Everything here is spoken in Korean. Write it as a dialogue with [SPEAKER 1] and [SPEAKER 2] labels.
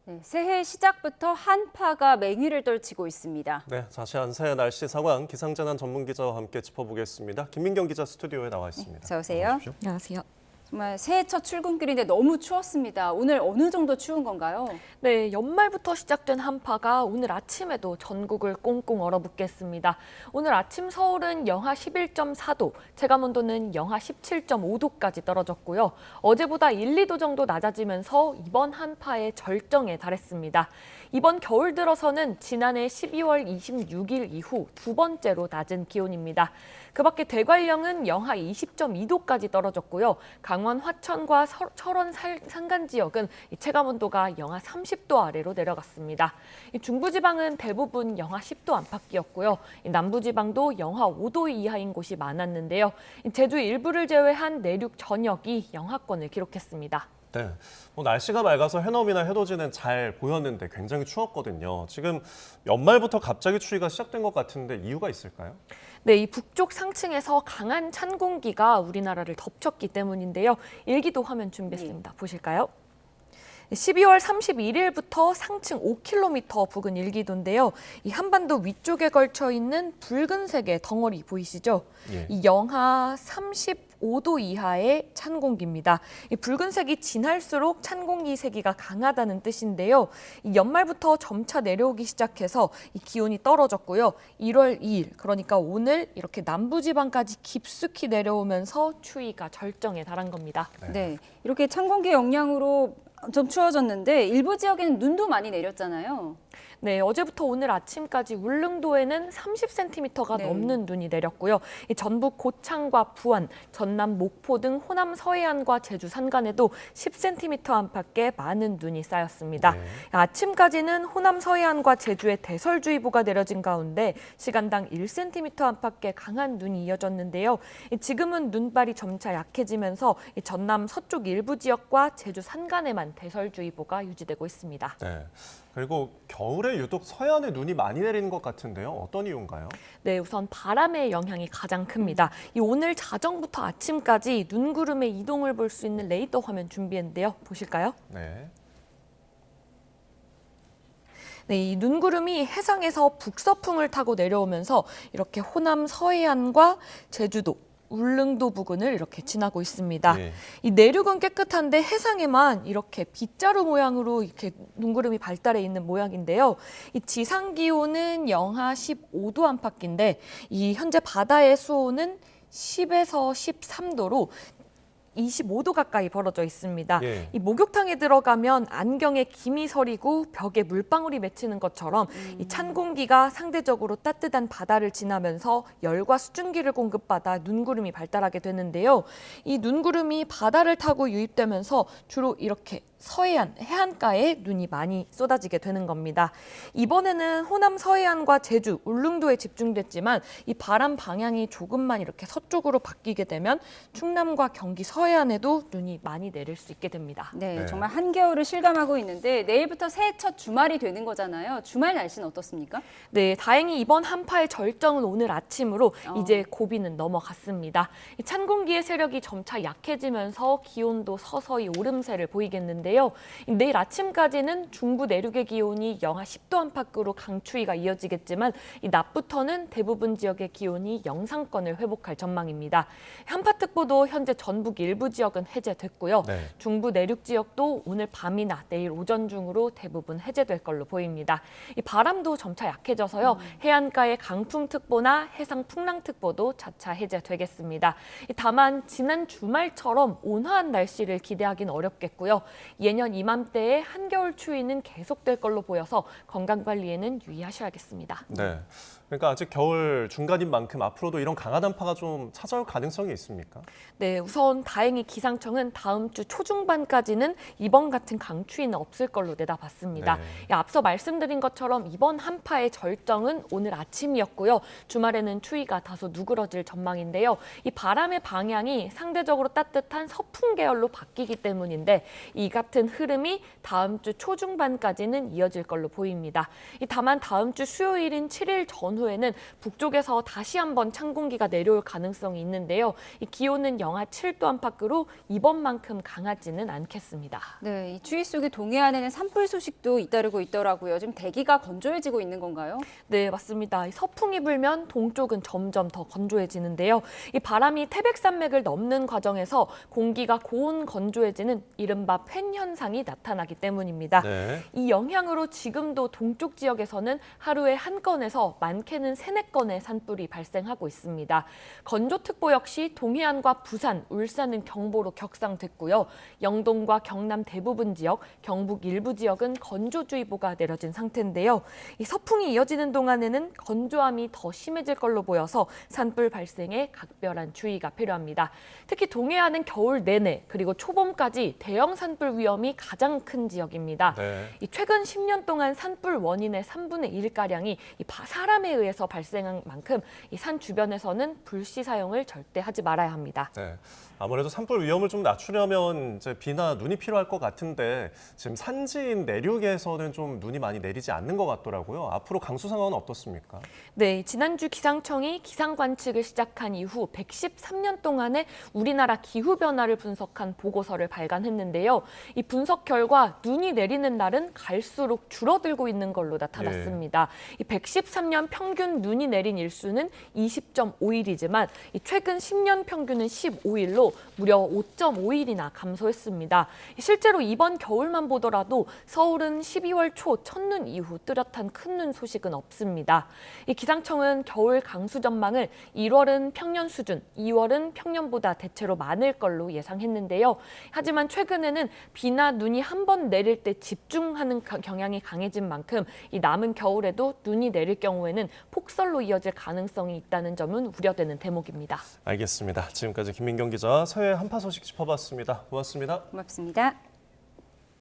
[SPEAKER 1] 네, 새해 시작부터 한파가 맹위를 떨치고 있습니다.
[SPEAKER 2] 네, 자세한 새해 날씨 상황 기상재난 전문 기자와 함께 짚어보겠습니다. 김민경 기자 스튜디오에 나와 있습니다.
[SPEAKER 1] 어서 오세요.
[SPEAKER 3] 안녕하세요.
[SPEAKER 1] 정말 새해 첫 출근길인데 너무 추웠습니다. 오늘 어느 정도 추운 건가요?
[SPEAKER 3] 네, 연말부터 시작된 한파가 오늘 아침에도 전국을 꽁꽁 얼어붙겠습니다. 오늘 아침 서울은 영하 11.4도, 체감온도는 영하 17.5도까지 떨어졌고요. 어제보다 1, 2도 정도 낮아지면서 이번 한파의 절정에 달했습니다. 이번 겨울 들어서는 지난해 12월 26일 이후 두 번째로 낮은 기온입니다. 그 밖에 대관령은 영하 20.2도까지 떨어졌고요. 강원 화천과 철원 산간 지역은 체감온도가 영하 30도 아래로 내려갔습니다. 중부지방은 대부분 영하 10도 안팎이었고요. 남부지방도 영하 5도 이하인 곳이 많았는데요. 제주 일부를 제외한 내륙 전역이 영하권을 기록했습니다.
[SPEAKER 2] 네, 날씨가 맑아서 해넘이나 해돋이는 잘 보였는데 굉장히 추웠거든요. 지금 연말부터 갑자기 추위가 시작된 것 같은데 이유가 있을까요?
[SPEAKER 3] 네, 이 북쪽 상층에서 강한 찬 공기가 우리나라를 덮쳤기 때문인데요. 일기도 화면 준비했습니다. 보실까요? 12월 31일부터 상층 5km 부근 일기도인데요. 이 한반도 위쪽에 걸쳐 있는 붉은색의 덩어리 보이시죠?
[SPEAKER 2] 예.
[SPEAKER 3] 이 영하 35도 이하의 찬 공기입니다. 이 붉은색이 진할수록 찬 공기 세기가 강하다는 뜻인데요. 이 연말부터 점차 내려오기 시작해서 이 기온이 떨어졌고요. 1월 2일, 그러니까 오늘 이렇게 남부지방까지 깊숙이 내려오면서 추위가 절정에 달한 겁니다.
[SPEAKER 1] 네, 이렇게 찬 공기 영향으로 좀 추워졌는데 일부 지역에는 눈도 많이 내렸잖아요.
[SPEAKER 3] 네, 어제부터 오늘 아침까지 울릉도에는 30cm가
[SPEAKER 1] 네.
[SPEAKER 3] 넘는 눈이 내렸고요. 이 전북 고창과 부안, 전남 목포 등 호남 서해안과 제주 산간에도 10cm 안팎의 많은 눈이 쌓였습니다.
[SPEAKER 2] 네.
[SPEAKER 3] 아침까지는 호남 서해안과 제주에 대설주의보가 내려진 가운데 시간당 1cm 안팎의 강한 눈이 이어졌는데요. 지금은 눈발이 점차 약해지면서 전남 서쪽 일부 지역과 제주 산간에만 대설주의보가 유지되고 있습니다.
[SPEAKER 2] 네, 그리고 겨울에 유독 서해안에 눈이 많이 내리는 것 같은데요. 어떤 이유인가요?
[SPEAKER 3] 네, 우선 바람의 영향이 가장 큽니다. 이 오늘 자정부터 아침까지 눈구름의 이동을 볼 수 있는 레이더 화면 준비했는데요. 보실까요?
[SPEAKER 2] 네.
[SPEAKER 3] 네, 이 눈구름이 해상에서 북서풍을 타고 내려오면서 이렇게 호남 서해안과 제주도, 울릉도 부근을 이렇게 지나고 있습니다.
[SPEAKER 2] 네.
[SPEAKER 3] 이 내륙은 깨끗한데 해상에만 이렇게 빗자루 모양으로 이렇게 눈구름이 발달해 있는 모양인데요. 이 지상 기온은 영하 15도 안팎인데 이 현재 바다의 수온은 10에서 13도로 25도 가까이 벌어져 있습니다.
[SPEAKER 2] 예.
[SPEAKER 3] 이 목욕탕에 들어가면 안경에 김이 서리고 벽에 물방울이 맺히는 것처럼 이 찬 공기가 상대적으로 따뜻한 바다를 지나면서 열과 수증기를 공급받아 눈구름이 발달하게 되는데요. 이 눈구름이 바다를 타고 유입되면서 주로 이렇게 서해안, 해안가에 눈이 많이 쏟아지게 되는 겁니다. 이번에는 호남 서해안과 제주, 울릉도에 집중됐지만 이 바람 방향이 조금만 이렇게 서쪽으로 바뀌게 되면 충남과 경기 서해안에도 눈이 많이 내릴 수 있게 됩니다.
[SPEAKER 1] 네,
[SPEAKER 2] 네.
[SPEAKER 1] 정말 한겨울을 실감하고 있는데 내일부터 새해 첫 주말이 되는 거잖아요. 주말 날씨는 어떻습니까?
[SPEAKER 3] 네, 다행히 이번 한파의 절정은 오늘 아침으로 이제 고비는 넘어갔습니다. 이 찬 공기의 세력이 점차 약해지면서 기온도 서서히 오름세를 보이겠는데요. 내일 아침까지는 중부 내륙의 기온이 영하 10도 안팎으로 강추위가 이어지겠지만 이 낮부터는 대부분 지역의 기온이 영상권을 회복할 전망입니다. 한파특보도 현재 전북 일부 지역은 해제됐고요.
[SPEAKER 2] 네.
[SPEAKER 3] 중부 내륙 지역도 오늘 밤이나 내일 오전 중으로 대부분 해제될 걸로 보입니다. 이 바람도 점차 약해져서요. 해안가의 강풍특보나 해상 풍랑특보도 차차 해제되겠습니다. 다만 지난 주말처럼 온화한 날씨를 기대하기는 어렵겠고요. 예년 이맘때의 한겨울 추위는 계속될 걸로 보여서 건강관리에는 유의하셔야겠습니다.
[SPEAKER 2] 네. 그러니까 아직 겨울 중간인 만큼 앞으로도 이런 강한 한파가 좀 찾아올 가능성이 있습니까?
[SPEAKER 3] 네, 우선 다행히 기상청은 다음 주 초중반까지는 이번 같은 강추위는 없을 걸로 내다봤습니다.
[SPEAKER 2] 네.
[SPEAKER 3] 앞서 말씀드린 것처럼 이번 한파의 절정은 오늘 아침이었고요. 주말에는 추위가 다소 누그러질 전망인데요. 이 바람의 방향이 상대적으로 따뜻한 서풍 계열로 바뀌기 때문인데 이 같은 흐름이 다음 주 초중반까지는 이어질 걸로 보입니다. 다만 다음 주 수요일인 7일 전후에는 북쪽에서 다시 한번 찬 공기가 내려올 가능성이 있는데요. 이 기온은 영하 7도 안팎으로 이번만큼 강하지는 않겠습니다.
[SPEAKER 1] 네, 이 추위 속에 동해안에는 산불 소식도 잇따르고 있더라고요. 지금 대기가 건조해지고 있는 건가요?
[SPEAKER 3] 네, 맞습니다. 이 서풍이 불면 동쪽은 점점 더 건조해지는데요. 이 바람이 태백산맥을 넘는 과정에서 공기가 고온 건조해지는 이른바 팬 현상이 나타나기 때문입니다.
[SPEAKER 2] 네.
[SPEAKER 3] 이 영향으로 지금도 동쪽 지역에서는 하루에 한 건에서 많게는 3-4건의 산불이 발생하고 있습니다. 건조특보 역시 동해안과 부산, 울산은 경보로 격상됐고요. 영동과 경남 대부분 지역, 경북 일부 지역은 건조주의보가 내려진 상태인데요. 이 서풍이 이어지는 동안에는 건조함이 더 심해질 걸로 보여서 산불 발생에 각별한 주의가 필요합니다. 특히 동해안은 겨울 내내 그리고 초봄까지 대형 산불 위험이 가장 큰 지역입니다.
[SPEAKER 2] 네.
[SPEAKER 3] 이 최근 10년 동안 산불 원인의 3분의 1가량이 사람에 의해서 발생한 만큼 이 산 주변에서는 불씨 사용을 절대 하지 말아야 합니다.
[SPEAKER 2] 네. 아무래도 산불 위험을 좀 낮추려면 이제 비나 눈이 필요할 것 같은데 지금 산지인 내륙에서는 좀 눈이 많이 내리지 않는 것 같더라고요. 앞으로 강수 상황은 어떻습니까?
[SPEAKER 3] 네, 지난주 기상청이 기상 관측을 시작한 이후 113년 동안의 우리나라 기후 변화를 분석한 보고서를 발간했는데요. 이 분석 결과 눈이 내리는 날은 갈수록 줄어들고 있는 걸로 나타났습니다. 이 113년 평균 눈이 내린 일수는 20.5일이지만 최근 10년 평균은 15일로 무려 5.5일이나 감소했습니다. 실제로 이번 겨울만 보더라도 서울은 12월 초 첫눈 이후 뚜렷한 큰 눈 소식은 없습니다. 이 기상청은 겨울 강수 전망을 1월은 평년 수준, 2월은 평년보다 대체로 많을 걸로 예상했는데요. 하지만 최근에는 비나 눈이 한 번 내릴 때 집중하는 경향이 강해진 만큼 이 남은 겨울에도 눈이 내릴 경우에는 폭설로 이어질 가능성이 있다는 점은 우려되는 대목입니다.
[SPEAKER 2] 알겠습니다. 지금까지 김민경 기자 서해 한파 소식 짚어봤습니다. 고맙습니다.
[SPEAKER 1] 고맙습니다.